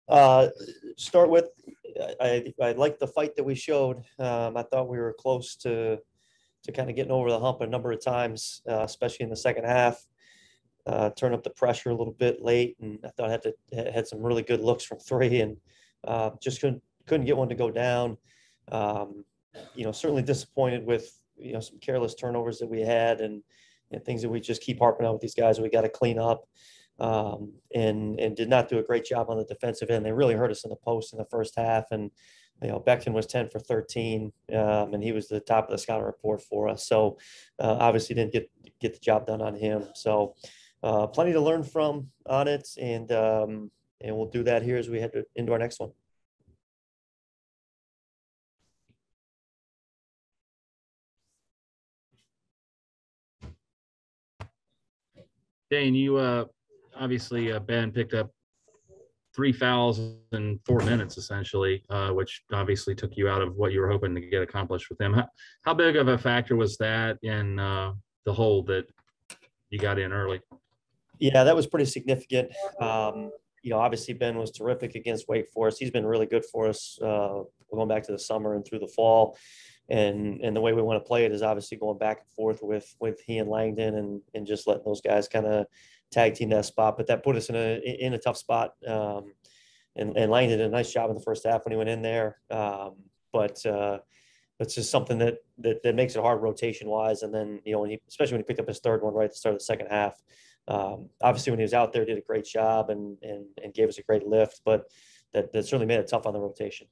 Uh, Start with, I liked the fight that we showed. I thought we were close to kind of getting over the hump a number of times, especially in the second half. Turn up the pressure a little bit late, and I thought I had some really good looks from three, and just couldn't get one to go down. Um, Certainly disappointed with some careless turnovers that we had, and things that we just keep harping on with these guys. We got to clean up, and did not do a great job on the defensive end. They really hurt us in the post in the first half, and Becton was 10 for 13, and he was the top of the scouting report for us. So obviously didn't get the job done on him. So plenty to learn from on it, and we'll do that here as we head into our next one. Dane, you obviously Ben picked up 3 fouls in 4 minutes essentially, which obviously took you out of what you were hoping to get accomplished with him. How big of a factor was that in the hole that you got in early? Yeah, that was pretty significant. Obviously Ben was terrific against Wake Forest. He's been really good for us going back to the summer and through the fall. And the way we want to play it is obviously going back and forth with he and Langdon, and just letting those guys kind of tag team that spot. But that put us in a tough spot. And Langdon did a nice job in the first half when he went in there. But it's just something that makes it hard rotation wise. And then, especially when he picked up his third one right at the start of the second half. Obviously when he was out there, did a great job and gave us a great lift, but that certainly made it tough on the rotation.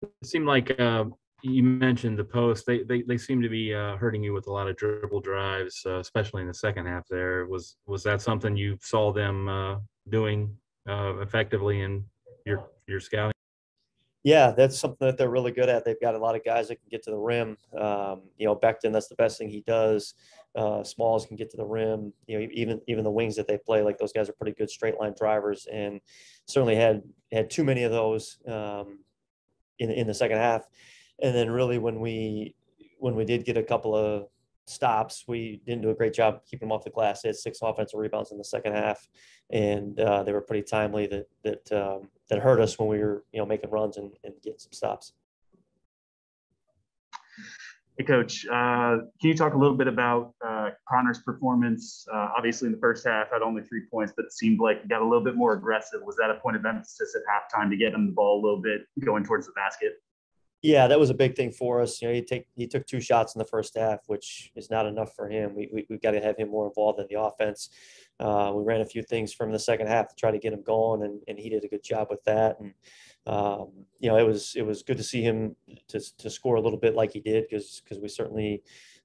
It seemed like you mentioned the post. They seem to be hurting you with a lot of dribble drives, especially in the second half. There was that something you saw them doing effectively in your scouting? Yeah, that's something that they're really good at. They've got a lot of guys that can get to the rim. Becton, that's the best thing he does. Smalls can get to the rim. Even the wings that they play, like those guys are pretty good straight line drivers, and certainly had too many of those in the second half. And then really when we did get a couple of stops, we didn't do a great job keeping them off the glass. They had 6 offensive rebounds in the second half, and they were pretty timely. That hurt us when we were making runs and getting some stops. Hey, Coach, can you talk a little bit about Connor's performance? Obviously, in the first half, had only 3 points, but it seemed like he got a little bit more aggressive. Was that a point of emphasis at halftime to get him the ball a little bit going towards the basket? Yeah, that was a big thing for us. He took 2 shots in the first half, which is not enough for him. We've got to have him more involved in the offense. We ran a few things from the second half to try to get him going, and he did a good job with that. And it was good to see him to score a little bit like he did, because we certainly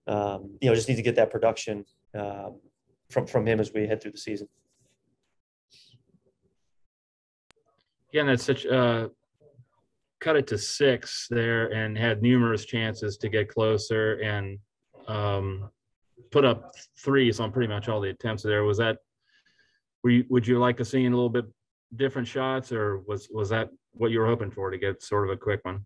just need to get that production from him as we head through the season. Again, that's such cut it to 6 there and had numerous chances to get closer and put up threes on pretty much all the attempts there. Was that, would you like to see in a little bit different shots, or was that what you were hoping for, to get sort of a quick one?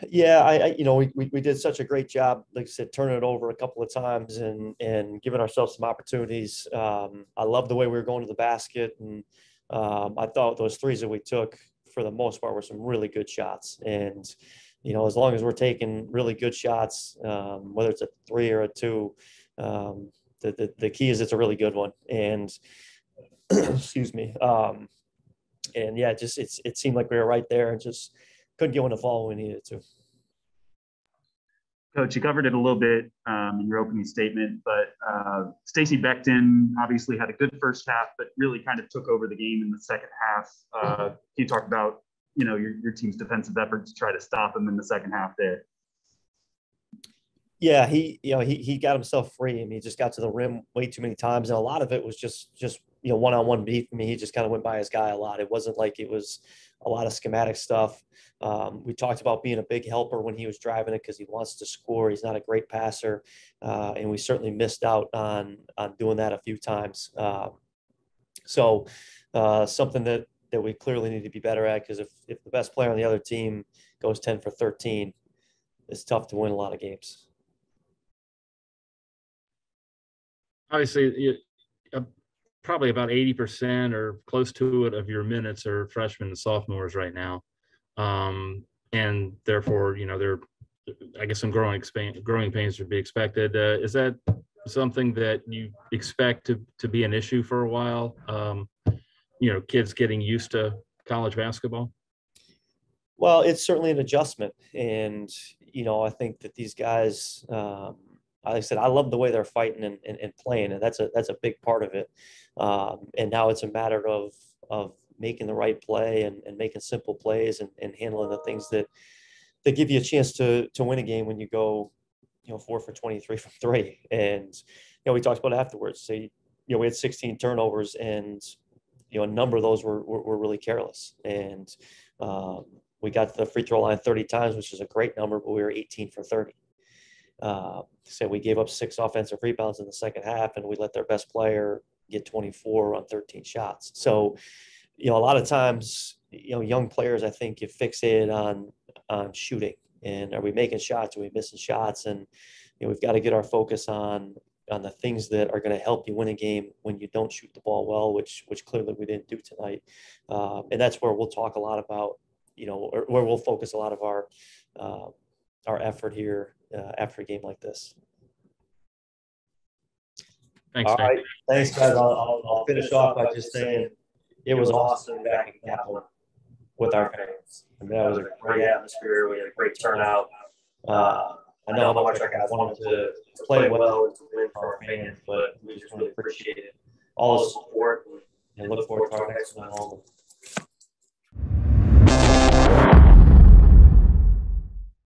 Yeah, we did such a great job, like I said, turning it over a couple of times and giving ourselves some opportunities. I love the way we were going to the basket, and I thought those threes that we took, for the most part, were some really good shots. And as long as we're taking really good shots, whether it's a 3 or a 2, the key is it's a really good one. And excuse me. And yeah, it seemed like we were right there and just couldn't get one to fall when we needed to. Coach, you covered it a little bit in your opening statement, but Stacey Becton obviously had a good first half, but really kind of took over the game in the second half. Can you talk about your team's defensive effort to try to stop him in the second half there? Yeah, he got himself free. I mean, he just got to the rim way too many times, and a lot of it was just one-on-one beat. I mean, he just kind of went by his guy a lot. It wasn't like it was a lot of schematic stuff. We talked about being a big helper when he was driving it, because he wants to score. He's not a great passer, and we certainly missed out on doing that a few times. So something that we clearly need to be better at, because if the best player on the other team goes 10 for 13, it's tough to win a lot of games. Obviously, probably about 80% or close to it of your minutes are freshmen and sophomores right now. And therefore, I guess some growing pains would be expected. Is that something that you expect to be an issue for a while? Kids getting used to college basketball? Well, it's certainly an adjustment. And, I think that these guys, like I said, I love the way they're fighting and playing, and that's a big part of it. And now it's a matter of making the right play and making simple plays and handling the things that give you a chance to win a game when you go, 4 for 23 from 3. And, we talked about afterwards. So, we had 16 turnovers, and, a number of those were really careless. And we got to the free throw line 30 times, which is a great number, but we were 18 for 30. So we gave up 6 offensive rebounds in the second half, and we let their best player get 24 on 13 shots. So, a lot of times, young players, I think, get fixated on shooting, and are we making shots? Are we missing shots? And, we've got to get our focus on the things that are going to help you win a game when you don't shoot the ball well, which clearly we didn't do tonight. And that's where we'll talk a lot about, or where we'll focus a lot of our effort here after a game like this. Thanks, All Nick. right. Thanks, guys. I'll finish off by just saying it was awesome back in Kaplan with our fans. I mean, that was a great atmosphere. We had a great turnout. I know how much our guys wanted to play well and to win for our fans, but we just really appreciate all the support and look forward to our next one home.